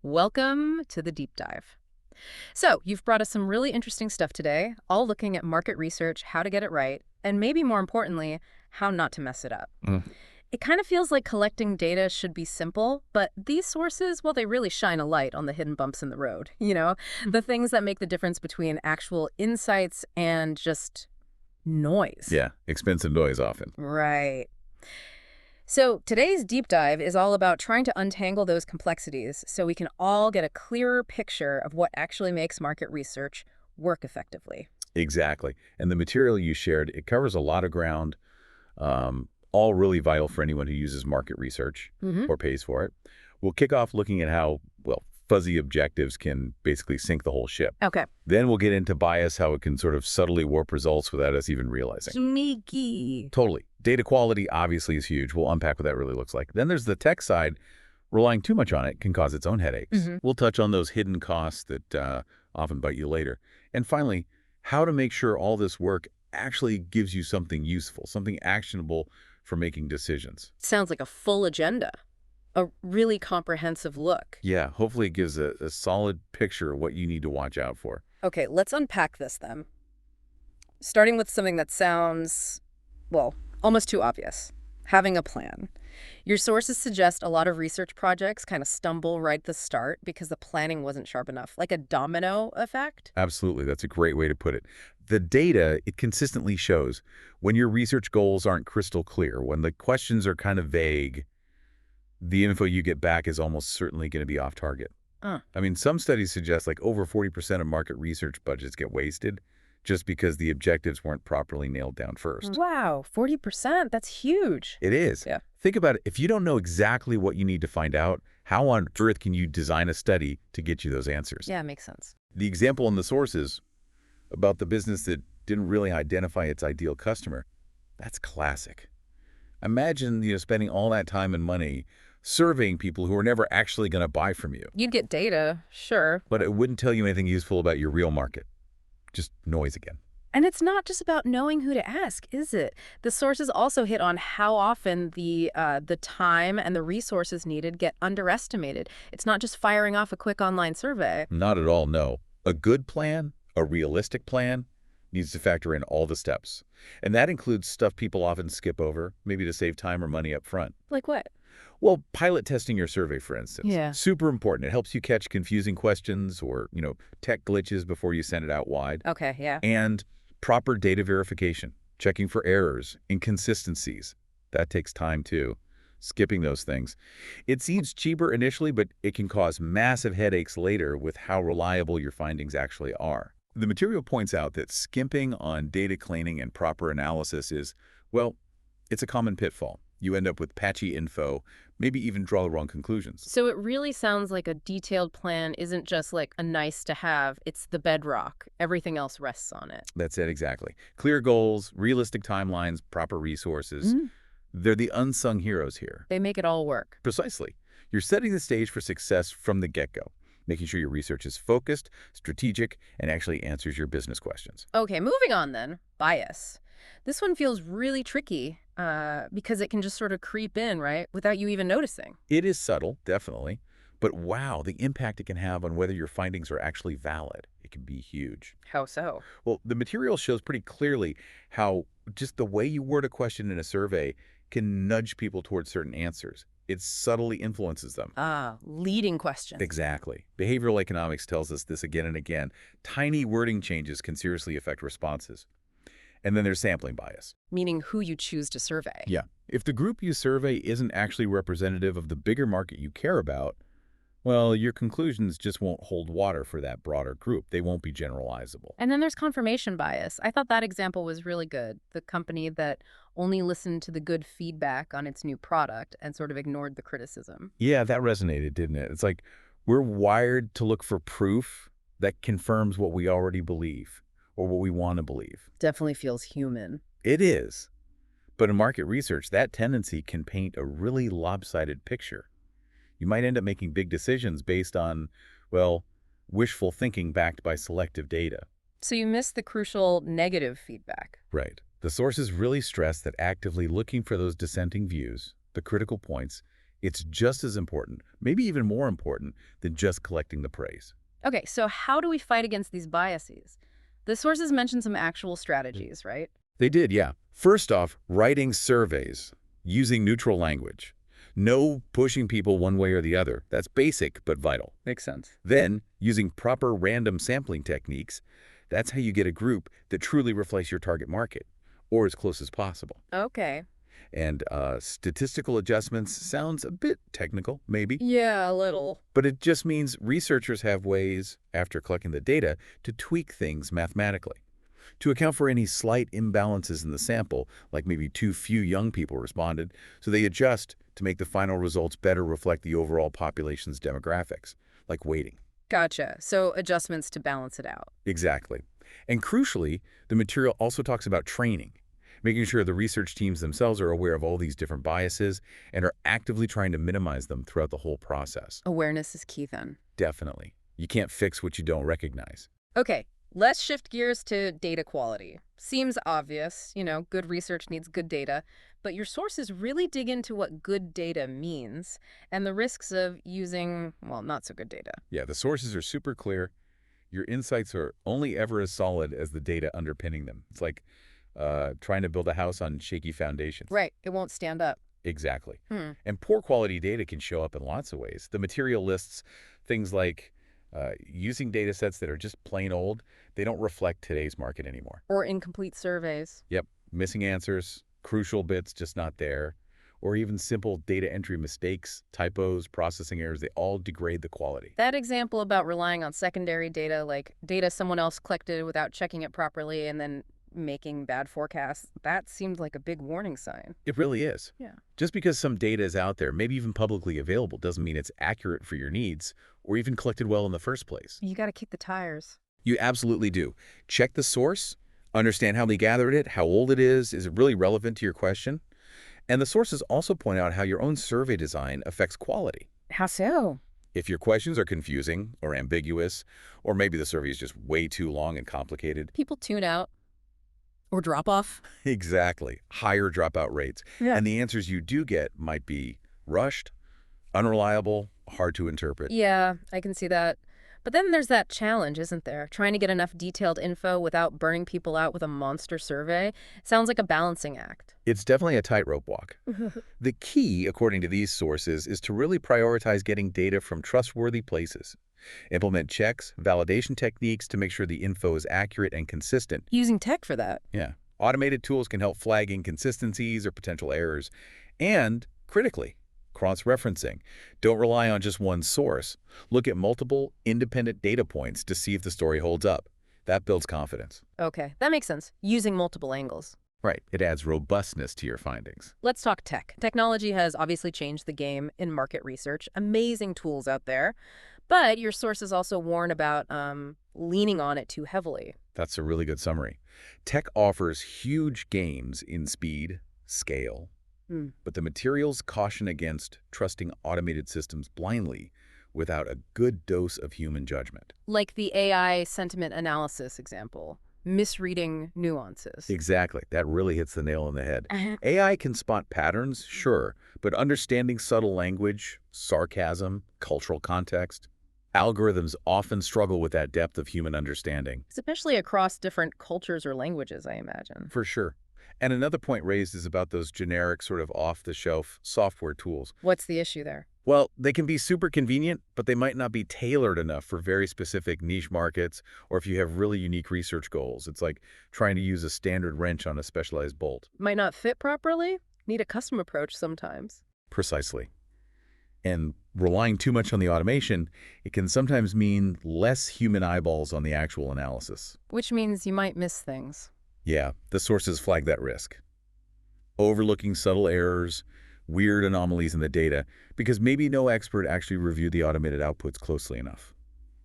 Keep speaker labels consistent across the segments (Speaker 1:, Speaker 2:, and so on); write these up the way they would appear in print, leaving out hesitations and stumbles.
Speaker 1: Welcome to the deep dive. So, you've brought us some really interesting stuff today, all looking at market research, how to get it right, and maybe more importantly, how not to mess it up.
Speaker 2: Mm,
Speaker 1: It kind of feels like collecting data should be simple, but these sources, well, they really shine a light on the hidden bumps in the road, the things that make the difference between actual insights and just noise.
Speaker 2: yeah, expensive noise often.
Speaker 1: Right. So today's deep dive is all about trying to untangle those complexities so we can all get a clearer picture of what actually makes market research work effectively.
Speaker 2: Exactly. And the material you shared, it covers a lot of ground, all really vital for anyone who uses market research
Speaker 1: Hmm.
Speaker 2: or pays for it. We'll kick off looking at how, well, fuzzy objectives can basically sink the whole ship.
Speaker 1: Okay.
Speaker 2: Then we'll get into bias, how it can sort of subtly warp results without us even realizing.
Speaker 1: Sneaky.
Speaker 2: Totally. Data quality obviously is huge. We'll unpack what that really looks like. Then there's the tech side. Relying too much on it can cause its own headaches.
Speaker 1: Hmm.
Speaker 2: We'll touch on those hidden costs that often bite you later. And finally, how to make sure all this work actually gives you something useful, something actionable for making decisions.
Speaker 1: Sounds like a full agenda, a really comprehensive look.
Speaker 2: Yeah, hopefully it gives a solid picture of what you need to watch out for.
Speaker 1: Okay, let's unpack this then. Starting with something that sounds, well, almost too obvious. Having a plan. Your sources suggest a lot of research projects kind of stumble right at the start because the planning wasn't sharp enough, like a domino effect.
Speaker 2: Absolutely, that's a great way to put it. The data, it consistently shows when your research goals aren't crystal clear, when the questions are kind of vague, the info you get back is almost certainly going to be off target.
Speaker 1: Uh,
Speaker 2: I mean, some studies suggest like over 40% of market research budgets get wasted just because the objectives weren't properly nailed down first.
Speaker 1: wow, 40%? That's huge.
Speaker 2: It is.
Speaker 1: Yeah.
Speaker 2: Think about it. If you don't know exactly what you need to find out, how on earth can you design a study to get you those answers?
Speaker 1: Yeah, makes sense.
Speaker 2: The example in the sources about the business that didn't really identify its ideal customer, that's classic. Imagine, spending all that time and money surveying people who are never actually going to buy from you,
Speaker 1: You'd get data, sure.
Speaker 2: but it wouldn't tell you anything useful about your real market. Just noise again.
Speaker 1: And it's not just about knowing who to ask, is it? The sources also hit on how often the time and the resources needed get underestimated. It's not just firing off a quick online survey.
Speaker 2: Not at all, no. A good plan, a realistic plan, needs to factor in all the steps. And that includes stuff people often skip over, maybe to save time or money up front.
Speaker 1: Like what?
Speaker 2: Well, pilot testing your survey, for instance.
Speaker 1: Yeah.
Speaker 2: Super important. It helps you catch confusing questions or, tech glitches before you send it out wide.
Speaker 1: Okay, yeah.
Speaker 2: And proper data verification, checking for errors, inconsistencies. That takes time too. Skipping those things. It seems cheaper initially, but it can cause massive headaches later with how reliable your findings actually are. The material points out that skimping on data cleaning and proper analysis is, well, it's a common pitfall. You end up with patchy info, maybe even draw the wrong conclusions.
Speaker 1: So it really sounds like a detailed plan isn't just like a nice to have, it's the bedrock. Everything else rests on it.
Speaker 2: That's it exactly. Clear goals, realistic timelines, proper resources.
Speaker 1: Mm.
Speaker 2: They're the unsung heroes here.
Speaker 1: They make it all work.
Speaker 2: Precisely. You're setting the stage for success from the get-go, making sure your research is focused, strategic, and actually answers your business questions.
Speaker 1: Okay, moving on then. Bias. This one feels really tricky because it can just sort of creep in, right, without you even noticing.
Speaker 2: It is subtle, definitely, but wow, the impact it can have on whether your findings are actually valid. It can be huge.
Speaker 1: How so?
Speaker 2: Well, the material shows pretty clearly how just the way you word a question in a survey can nudge people towards certain answers. It subtly influences them.
Speaker 1: Ah, leading questions.
Speaker 2: Exactly. Behavioral economics tells us this again and again. Tiny wording changes can seriously affect responses. And then there's sampling bias.
Speaker 1: Meaning who you choose to survey.
Speaker 2: Yeah. If the group you survey isn't actually representative of the bigger market you care about, well, your conclusions just won't hold water for that broader group. They won't be generalizable.
Speaker 1: And then there's confirmation bias. I thought that example was really good. The company that only listened to the good feedback on its new product and sort of ignored the criticism.
Speaker 2: Yeah, that resonated, didn't it? It's like we're wired to look for proof that confirms what we already believe or what we want to believe.
Speaker 1: Definitely feels human.
Speaker 2: It is. But in market research, that tendency can paint a really lopsided picture. You might end up making big decisions based on, well, wishful thinking backed by selective data.
Speaker 1: So you missed the crucial negative feedback.
Speaker 2: Right. The sources really stress that actively looking for those dissenting views, the critical points, It's just as important, maybe even more important, than just collecting the praise.
Speaker 1: Okay, so how do we fight against these biases? The sources mention some actual strategies, right?
Speaker 2: They did, yeah. First off, writing surveys, using neutral language. No pushing people one way or the other. That's basic, but vital.
Speaker 1: Makes sense.
Speaker 2: Then, using proper random sampling techniques, that's how you get a group that truly reflects your target market, or as close as possible.
Speaker 1: Okay.
Speaker 2: And statistical adjustments sounds a bit technical, maybe,
Speaker 1: Yeah, a little.
Speaker 2: but it just means researchers have ways, after collecting the data, to tweak things mathematically, to account for any slight imbalances in the sample, like maybe too few young people responded, so they adjust to make the final results better reflect the overall population's demographics, like weighting.
Speaker 1: Gotcha. So adjustments to balance it out.
Speaker 2: Exactly. And crucially, the material also talks about training, making sure the research teams themselves are aware of all these different biases and are actively trying to minimize them throughout the whole process.
Speaker 1: Awareness is key then.
Speaker 2: Definitely. You can't fix what you don't recognize.
Speaker 1: Okay, let's shift gears to data quality. Seems obvious, good research needs good data, but your sources really dig into what good data means and the risks of using, well, not so good data.
Speaker 2: Yeah, the sources are super clear. Your insights are only ever as solid as the data underpinning them. It's like trying to build a house on shaky foundations.
Speaker 1: Right, it won't stand up.
Speaker 2: Exactly.
Speaker 1: Hmm.
Speaker 2: And poor quality data can show up in lots of ways. The material lists things like using data sets that are just plain old. They don't reflect today's market anymore.
Speaker 1: Or incomplete surveys.
Speaker 2: Yep, missing answers, crucial bits just not there, or even simple data entry mistakes, typos, processing errors, they all degrade the quality.
Speaker 1: That example about relying on secondary data, like data someone else collected without checking it properly and then making bad forecasts, that seemed like a big warning sign.
Speaker 2: It really is.
Speaker 1: Yeah.
Speaker 2: Just because some data is out there, maybe even publicly available, doesn't mean it's accurate for your needs or even collected well in the first place.
Speaker 1: You got to kick the tires.
Speaker 2: You absolutely do. Check the source, understand how they gathered it, how old it is it really relevant to your question? And the sources also point out how your own survey design affects quality.
Speaker 1: How so?
Speaker 2: If your questions are confusing or ambiguous, or maybe the survey is just way too long and complicated.
Speaker 1: People tune out or drop off.
Speaker 2: Exactly. Higher dropout rates.
Speaker 1: Yeah.
Speaker 2: And the answers you do get might be rushed, unreliable, hard to interpret.
Speaker 1: Yeah, I can see that. But then there's that challenge, isn't there? Trying to get enough detailed info without burning people out with a monster survey. Sounds like a balancing act.
Speaker 2: It's definitely a tightrope walk. The key, according to these sources, is to really prioritize getting data from trustworthy places. Implement checks, validation techniques to make sure the info is accurate and consistent.
Speaker 1: Using tech for that.
Speaker 2: Yeah. Automated tools can help flag inconsistencies or potential errors. And, critically, cross-referencing. Don't rely on just one source. Look at multiple, independent data points to see if the story holds up. That builds confidence.
Speaker 1: Okay, that makes sense. Using multiple angles.
Speaker 2: Right. It adds robustness to your findings.
Speaker 1: Let's talk tech. Technology has obviously changed the game in market research. Amazing tools out there. But your sources also warn about leaning on it too heavily.
Speaker 2: That's a really good summary. Tech offers huge gains in speed, scale, but the materials caution against trusting automated systems blindly without a good dose of human judgment.
Speaker 1: Like the AI sentiment analysis example, misreading nuances.
Speaker 2: Exactly. That really hits the nail on the head. AI can spot patterns, sure, but understanding subtle language, sarcasm, cultural context, algorithms often struggle with that depth of human understanding.
Speaker 1: Especially across different cultures or languages, I imagine.
Speaker 2: For sure. And another point raised is about those generic sort of off-the-shelf software tools.
Speaker 1: What's the issue there?
Speaker 2: Well, they can be super convenient, but they might not be tailored enough for very specific niche markets or if you have really unique research goals. It's like trying to use a standard wrench on a specialized bolt.
Speaker 1: Might not fit properly? Need a custom approach sometimes.
Speaker 2: Precisely. And relying too much on the automation, it can sometimes mean less human eyeballs on the actual analysis.
Speaker 1: Which means you might miss things.
Speaker 2: Yeah, the sources flag that risk. Overlooking subtle errors, weird anomalies in the data, because maybe no expert actually reviewed the automated outputs closely enough.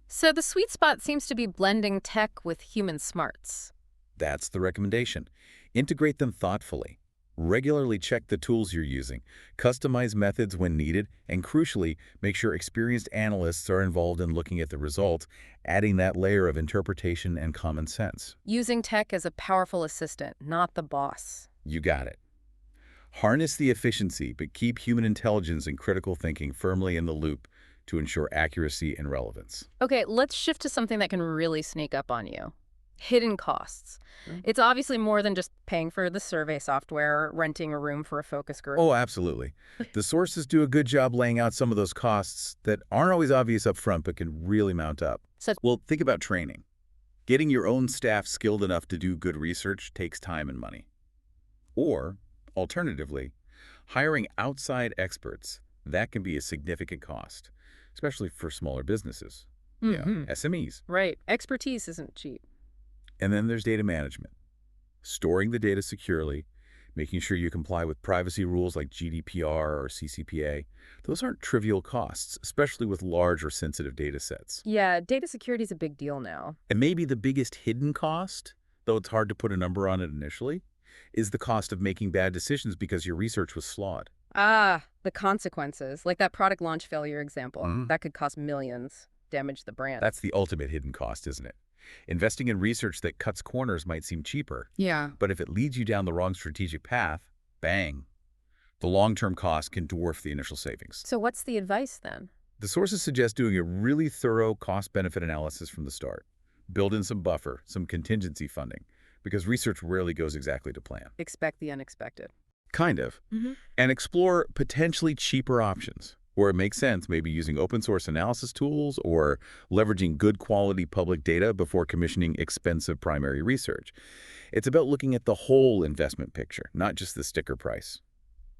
Speaker 1: So the sweet spot seems to be blending tech with human smarts.
Speaker 2: That's the recommendation. Integrate them thoughtfully. Regularly check the tools you're using, customize methods when needed, and crucially, make sure experienced analysts are involved in looking at the results, adding that layer of interpretation and common sense.
Speaker 1: Using tech as a powerful assistant, not the boss.
Speaker 2: You got it. Harness the efficiency, but keep human intelligence and critical thinking firmly in the loop to ensure accuracy and relevance.
Speaker 1: Okay, let's shift to something that can really sneak up on you. Hidden costs.
Speaker 2: Yeah.
Speaker 1: It's obviously more than just paying for the survey software or renting a room for a focus group.
Speaker 2: Oh, absolutely. The sources do a good job laying out some of those costs that aren't always obvious up front but can really mount up.
Speaker 1: So,
Speaker 2: Well, think about training. Getting your own staff skilled enough to do good research takes time and money. Or, alternatively, hiring outside experts, that can be a significant cost, especially for smaller businesses, SMEs.
Speaker 1: right. Expertise isn't cheap.
Speaker 2: And then there's data management, storing the data securely, making sure you comply with privacy rules like GDPR or CCPA. Those aren't trivial costs, especially with large or sensitive data sets.
Speaker 1: Yeah, data security is a big deal now.
Speaker 2: And maybe the biggest hidden cost, though it's hard to put a number on it initially, is the cost of making bad decisions because your research was flawed.
Speaker 1: Ah, the consequences, like that product launch failure example.
Speaker 2: Mhm.
Speaker 1: That could cost millions, damage the brand.
Speaker 2: That's the ultimate hidden cost, isn't it? Investing in research that cuts corners might seem cheaper,
Speaker 1: Yeah.
Speaker 2: but if it leads you down the wrong strategic path, bang, the long-term cost can dwarf the initial savings.
Speaker 1: So what's the advice then?
Speaker 2: The sources suggest doing a really thorough cost-benefit analysis from the start. Build in some buffer, some contingency funding, because research rarely goes exactly to plan.
Speaker 1: Expect the unexpected.
Speaker 2: Kind of. And explore potentially cheaper options, where it makes sense, maybe using open source analysis tools or leveraging good quality public data before commissioning expensive primary research. It's about looking at the whole investment picture, not just the sticker price.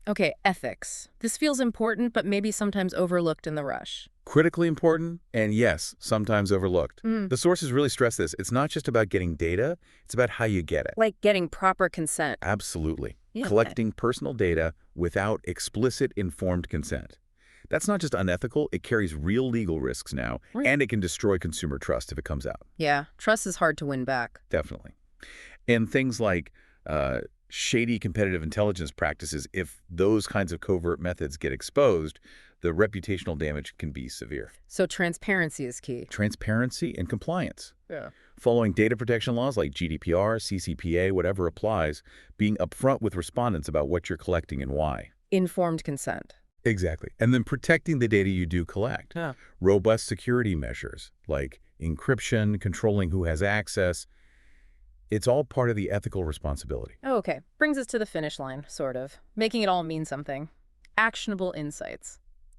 Speaker 1: Okay, ethics. This feels important, but maybe sometimes overlooked in the rush.
Speaker 2: Critically important, and yes, sometimes overlooked.
Speaker 1: Mm.
Speaker 2: The sources really stress this. It's not just about getting data, it's about how you get it.
Speaker 1: Like getting proper consent.
Speaker 2: Absolutely.
Speaker 1: Yeah.
Speaker 2: Collecting personal data without explicit informed consent. That's not just unethical, it carries real legal risks now,
Speaker 1: Right.
Speaker 2: and it can destroy consumer trust if it comes out.
Speaker 1: Yeah, trust is hard to win back.
Speaker 2: Definitely. And things like shady competitive intelligence practices, if those kinds of covert methods get exposed, the reputational damage can be severe.
Speaker 1: So transparency is key.
Speaker 2: Transparency and compliance.
Speaker 1: Yeah.
Speaker 2: Following data protection laws like GDPR, CCPA, whatever applies, being upfront with respondents about what you're collecting and why.
Speaker 1: Informed consent.
Speaker 2: Exactly. And then protecting the data you do collect.
Speaker 1: Yeah.
Speaker 2: Robust security measures like encryption, controlling who has access. It's all part of the ethical responsibility.
Speaker 1: Oh, okay. Brings us to the finish line, sort of. Making it all mean something. Actionable insights.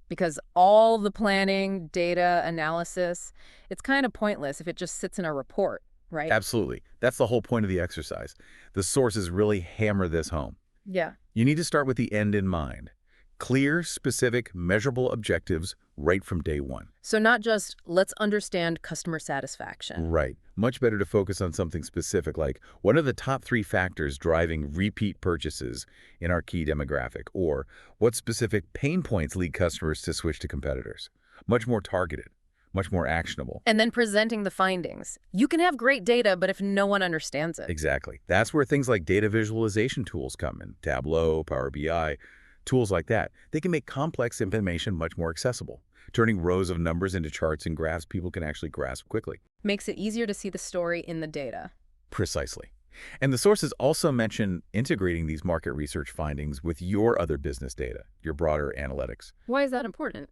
Speaker 1: Because all the planning, data, analysis, it's kind of pointless if it just sits in a report, right?
Speaker 2: Absolutely. That's the whole point of the exercise. The sources really hammer this home.
Speaker 1: Yeah.
Speaker 2: You need to start with the end in mind. Clear, specific, measurable objectives right from day one.
Speaker 1: So not just, let's understand customer satisfaction.
Speaker 2: Right. Much better to focus on something specific like, what are the top 3 factors driving repeat purchases in our key demographic? Or what specific pain points lead customers to switch to competitors? Much more targeted, much more actionable.
Speaker 1: And then presenting the findings. You can have great data, but if no one understands it.
Speaker 2: Exactly. That's where things like data visualization tools come in. Tableau, Power BI, tools like that. They can make complex information much more accessible, turning rows of numbers into charts and graphs people can actually grasp quickly.
Speaker 1: Makes it easier to see the story in the data.
Speaker 2: Precisely. And the sources also mention integrating these market research findings with your other business data, your broader analytics.
Speaker 1: Why is that important?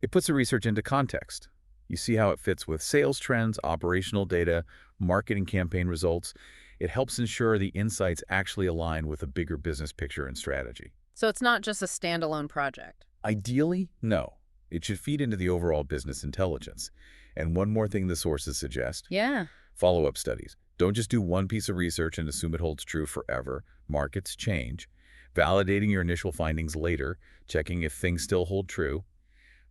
Speaker 2: It puts the research into context. You see how it fits with sales trends, operational data, marketing campaign results. It helps ensure the insights actually align with a bigger business picture and strategy.
Speaker 1: So it's not just a standalone project.
Speaker 2: Ideally, no. It should feed into the overall business intelligence. And one more thing the sources suggest.
Speaker 1: Yeah.
Speaker 2: Follow-up studies. Don't just do one piece of research and assume it holds true forever. Markets change. Validating your initial findings later, checking if things still hold true.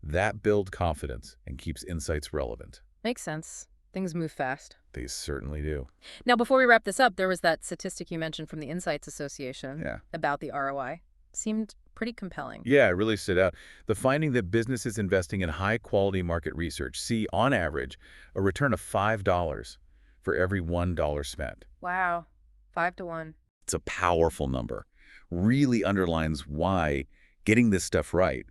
Speaker 2: That builds confidence and keeps insights relevant.
Speaker 1: Makes sense. Things move fast.
Speaker 2: They certainly do.
Speaker 1: Now, before we wrap this up, there was that statistic you mentioned from the Insights Association
Speaker 2: Yeah.
Speaker 1: about the ROI. Seemed pretty compelling.
Speaker 2: Yeah, it really stood out. The finding that businesses investing in high-quality market research see, on average, a return of $5 for every $1 spent.
Speaker 1: Wow. 5 to 1.
Speaker 2: It's a powerful number. Really underlines why getting this stuff right,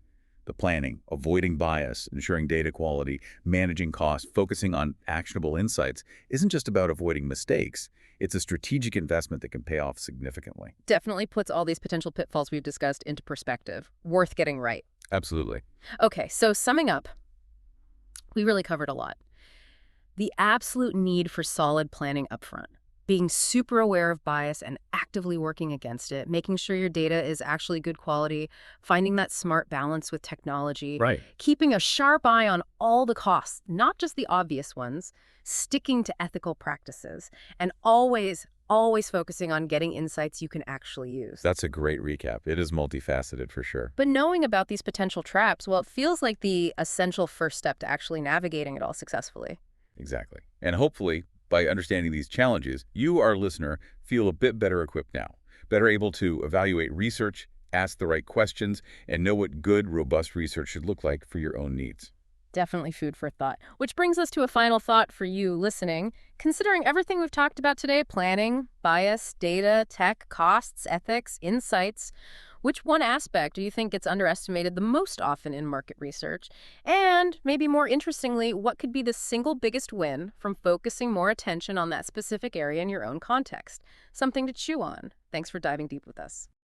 Speaker 2: The planning, avoiding bias, ensuring data quality, managing costs, focusing on actionable insights isn't just about avoiding mistakes. It's a strategic investment that can pay off significantly.
Speaker 1: Definitely puts all these potential pitfalls we've discussed into perspective. Worth getting right.
Speaker 2: Absolutely.
Speaker 1: Okay, so summing up, we really covered a lot. The absolute need for solid planning upfront, being super aware of bias and actively working against it, making sure your data is actually good quality, finding that smart balance with technology,
Speaker 2: Right.
Speaker 1: keeping a sharp eye on all the costs, not just the obvious ones, sticking to ethical practices, and always focusing on getting insights you can actually use.
Speaker 2: That's a great recap. It is multifaceted for sure.
Speaker 1: But knowing about these potential traps, well, it feels like the essential first step to actually navigating it all successfully.
Speaker 2: Exactly. And hopefully, by understanding these challenges, you, our listener, feel a bit better equipped now, better able to evaluate research, ask the right questions, and know what good, robust research should look like for your own needs.
Speaker 1: Definitely food for thought. Which brings us to a final thought for you listening. Considering everything we've talked about today, planning, bias, data, tech, costs, ethics, insights, which one aspect do you think gets underestimated the most often in market research? And maybe more interestingly, what could be the single biggest win from focusing more attention on that specific area in your own context? Something to chew on. Thanks for diving deep with us.